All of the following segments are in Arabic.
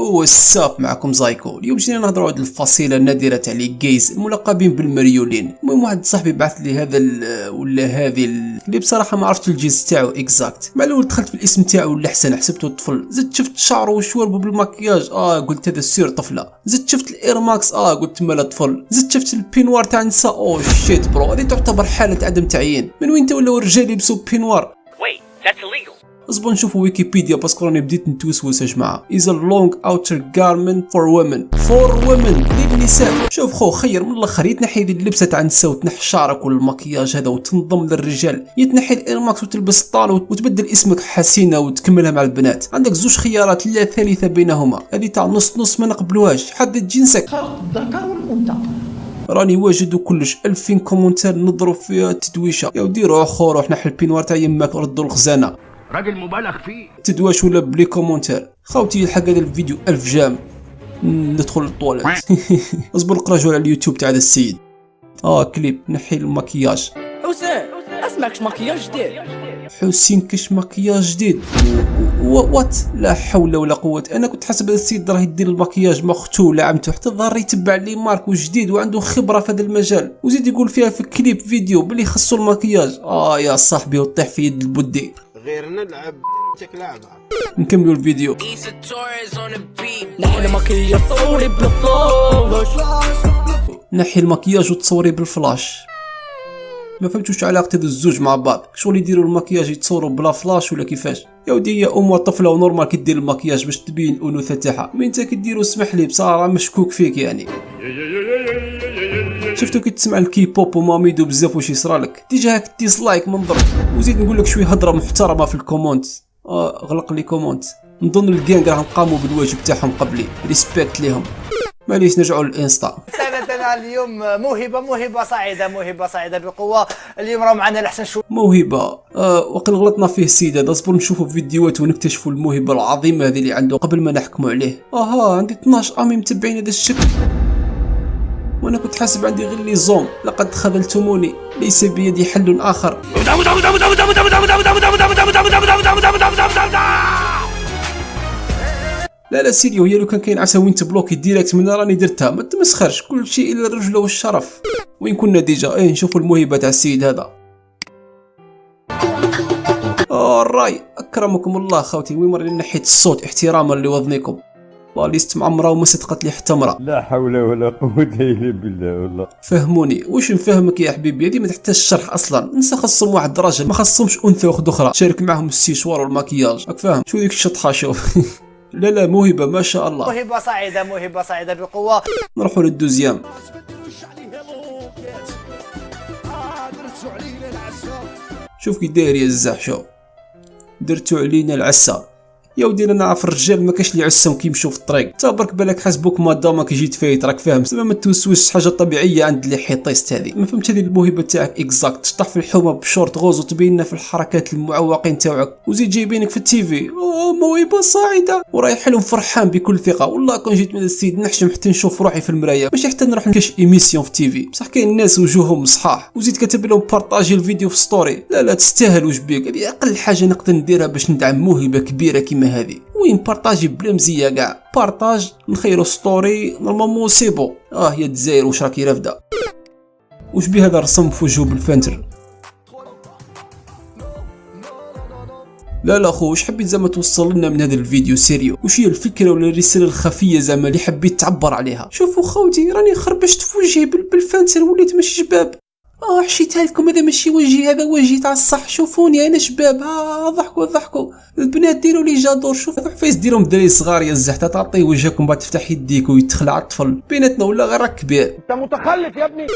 يو الساب معكم زايكو. اليوم جينا نهضروا على الفصيله النادره تاع لي جيز الملقبين بالمريولين. المهم واحد صاحبي بعث لي هذا ولا هذه اللي بصراحه ما عرفتش الجنس تاعو اكزاكت. مع الاول دخلت في الاسم تاعو ولا احسن حسبته طفل، زدت شفت شعره وشواربه بالمكياج قلت هذا سير طفله، زدت شفت الايرماكس قلت مالا طفل، زدت شفت البينوار تاع النساء شيت برو هذه تعتبر حاله عدم تعيين. من وين ولاو الرجال يلبسوا بينوار؟ اصبر نشوفوا ويكيبيديا باسكو راني بديت نتوسوس يا جماعه. is a long outer garment for women للنساء. شوف خو خير من الاخر يتنحي اللبسه تاع النساء وتنحي شعرك والمكياج هذا وتنضم للرجال، يتنحي الايرماكس وتلبس الطال وتبدل اسمك حسينه وتكملها مع البنات. عندك زوج خيارات لا ثالثه بينهما، هذه تاع نص ما نقبلوهاش. حدد جنسك، خلق الذكر والانثى. راني واجد وكلش 2000 كومنتار نضرب فيها تدويشه. يا ديروا اخو روح نحي البينوار تاع يماك وردوا الخزانه، راجل مبالغ فيه. تدواش ولا بلي كومنتار. خوتي الحق هذا الفيديو 1000 جام ندخل للطواليت. اصبر نقراجو على اليوتيوب تاع هذا السيد. كليب نحي المكياج. حسين اسمعكش مكياج جديد. حسين كش مكياج جديد. وات لا حول ولا قوه. انا كنت حاسب هذا السيد راه يدير المكياج ما اختو ولا عمتو، حتى الظاهر يتبع لي مارك وجديد وعنده خبره في هذا المجال، وزيد يقول فيها في كليب فيديو بلي خصو المكياج. يا صاحبي وطيح في يد البودي. غير نلعب لعبة. نكملوا الفيديو. نحي المكياج تصوري بالفلاش. نحي المكياج وتصوري بالفلاش. ما فهمتوش علاقه هاد الزوج مع بعض، شغل يديروا المكياج يتصوروا بلا فلاش ولا كيفاش؟ يا ودي يا ام طفله ونورمال كدير المكياج باش تبين الانوثه تاعها، مين انت كديروا اسمح لي بصراحه مشكوك فيك يعني. شفتو كي تسمع الكي بوب وماميدو بزاف واش يصرالك تجاهك ديسلايك من ضرب. وزيد نقول لك شويه هضره محترمه في الكومونت. غلق لي كومونت. نظن الجانج راهم قاموا بالواجب تاعهم قبلي، ريسبكت ليهم. معليش نرجعوا للانستا. أنا اليوم موهبة صاعدة بقوة. اليوم راه معنا الأحسن شو موهبة. وقل غلطنا فيه السيد هذا. اصبر نشوفوا فيديوهات ونكتشفوا الموهبة العظيمة هذه اللي عنده قبل ما نحكموا عليه. عندي 12 امي متبعين هذا الشكل، وانا كنت حاسب عندي غير لي زوم. لقد خذلتموني، ليس بيدي حل اخر. لا سيريو، هي لو كان كاين عسى وين تبلوكي ديريكت من راني درتها. ما تمسخرش، كل شيء الا الرجل والشرف. وين كنا ديجا؟ نشوفوا الموهبه تاع السيد هذا. الراي اكرمكم الله خوتي. وين مرة نحيت الصوت احتراما لوذنكم. ليست معمره وما صدقت لي حتى امراه. لا حول ولا قوه الا بالله. والله فهموني. واش نفهمك يا حبيبي؟ هذه ما تحتاجش شرح اصلا. نسا خصهم واحد راجل، ما خصهمش انثى واحده اخرى شارك معهم السيشوار والمكياج. راك فاهم شو ديك الشطحه؟ شوف. لا موهبة ما شاء الله. موهبة صاعدة بقوة. نروحوا للدوزيام. شوف كي داير يا الزح. شوف درتو علينا العسا. يا ودي انا نعرف الرجال ما كاش لي عسام كيمشيو في الطريق. تبارك بالك حسبوك مادامك جيت فايت راك فاهم. ما توسوش حاجه طبيعيه عند اللي حيطيست هذه. ما فهمت هذه الموهبه تاعك اكزاكت. تشطح في الحومه بشورت غوز وتبيننا في الحركات المعوقين تاعك، وزيد جايبينك في التيفي. موهبه صاعده ورايح لهم فرحان بكل ثقه. والله كون جيت من السيد نحشم حتى نشوف روحي في المرايه، ماشي حتى نروح نكش ايميسيون في تيفي. بصح كاين الناس وجوههم صحاح، وزيد كتب لهم بارطاجي الفيديو في ستوري. لا تستاهل. واش بيك؟ هذه اقل حاجه نقدر نديرها باش ندعم موهبه كبيره كيما هذه. وين بارطاجي بلا مزيه كاع؟ بارطاج نخيرو ستوري نورمالمون سيبو. يا الجزائر واش راكي رافده؟ واش بيه هذا رسم في وجهه بالفانتر؟ لا خو واش حبيت زعما توصل لنا من هذا الفيديو سيريو؟ واش هي الفكره ولا الرساله الخفيه زعما اللي حبيت تعبر عليها؟ شوفوا خوتي راني خربشت في وجهي بالفانتر وليت ماشي شباب. حشيتها لكم. هذا ماشي وجهي، هذا وجهي تاع الصح. شوفوني انا شباب. ضحكوا البنات ديروا لي جادور. شوف فايس ديرهم دراري صغار يا الزحته. تعطيه وجهكم بعد تفتح يديك ويتخلع الطفل بيناتنا ولا غير راك كبير. انت متخلف يا ابني.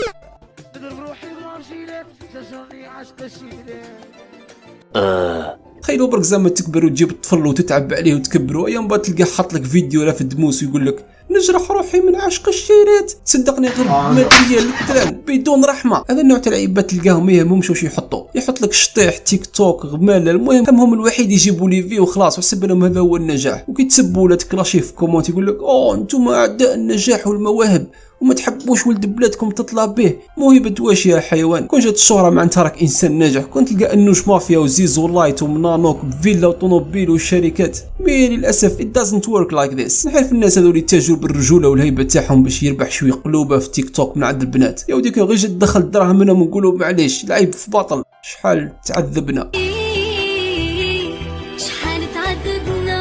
تخيلوا برك زعما تكبر وتجيب الطفل وتتعب عليه وتكبروا، ايام بعد تلقاه حاط لك فيديو راه في الدموس ويقول لك نجرح روحي من عشق الشيرات. تصدقني غير ماديه للتران بدون رحمه. هذا النوع تاع العيبات تلقاهم ما يهمهمش واش يحط لك شطيح تيك توك غماله. المهم همهم الوحيد يجيبوا لي في وخلاص وحسب لهم هذا هو النجاح. وكي تسبوا ولا تكلاشي في كومونت يقول لك انتم اعداء النجاح والمواهب وما تحبوش ولد بلادكم تطلع به. موهبة واش يا حيوان؟ كون جات الشهرة معناتها راك انسان ناجح، كون تلقى انوش مافيا وزيزو لايت ومنانوك بفيلا وطوموبيل وشركات. مي للاسف it doesn't work like this. نعرف الناس هذول يتاجروا بالرجوله والهيبه تاعهم باش يربح شويه قلوبه في تيك توك من عند البنات. يا وديك غير جات دخل الدراهم منهم ونقولوا معليش العيب في باطل. شحال تعذبنا، شحال تعذبنا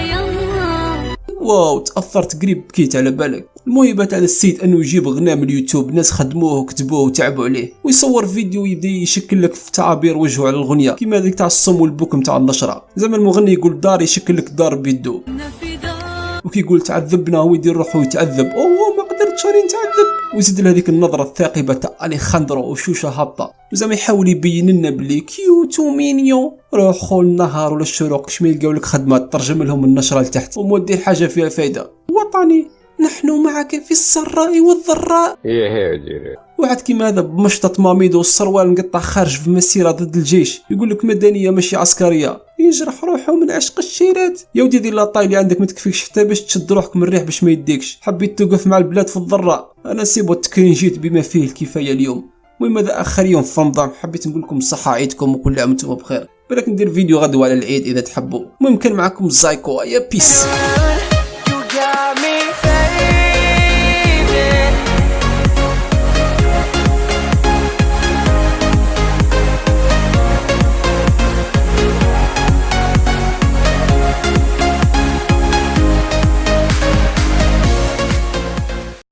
يما. واو تاثرت قريب بكيت على بالك. الموهبة تاع السيد انه يجيب غناء من اليوتيوب، ناس خدموه وكتبوه وتعبوا عليه، ويصور فيديو يبدا يشكل لك في تعابير وجهه على الغنية كيما هذيك تاع الصم والبكم تاع النشرة. زعما المغني يقول دار يشكل لك دار بيدو، وكيقول تعذبنا هو يدير روحه ويتعذب. اوه ما قدرتش راني نتعذب، ويزيد لهذيك النظرة الثاقبة تاع اليخاندرو وشوشة هابطة، وزعما يحاول يبين لنا بلي كيوت ومينيو. روحوا النهار ولا الشروق كش ما يلقاو لك خدمة ترجم لهم النشرة لتحت ومودي حاجة فيها فايدة. وطني نحن معك في السراء والضراء. واحد كيما هذا بمشطة ماميدو والسروال مقطع خارج في مسيرة ضد الجيش، يقول لك مدنية ماشي عسكرية، يجرح روحه من عشق الشيرات. يا ودي دير لاطاي اللي عندك ما تكفيكش حتى باش تشد روحك من الريح باش ما يديكش. حبيت توقف مع البلاد في الضراء، انا سيبو التكرينجيت بما فيه الكفاية اليوم. المهم هذا اخر يوم في رمضان، حبيت نقول لكم صحة عيدكم وكل عام وانتم بخير. بالك ندير فيديو غدوة على العيد اذا تحبوا. المهم كان معكم زايكو، يا بيس.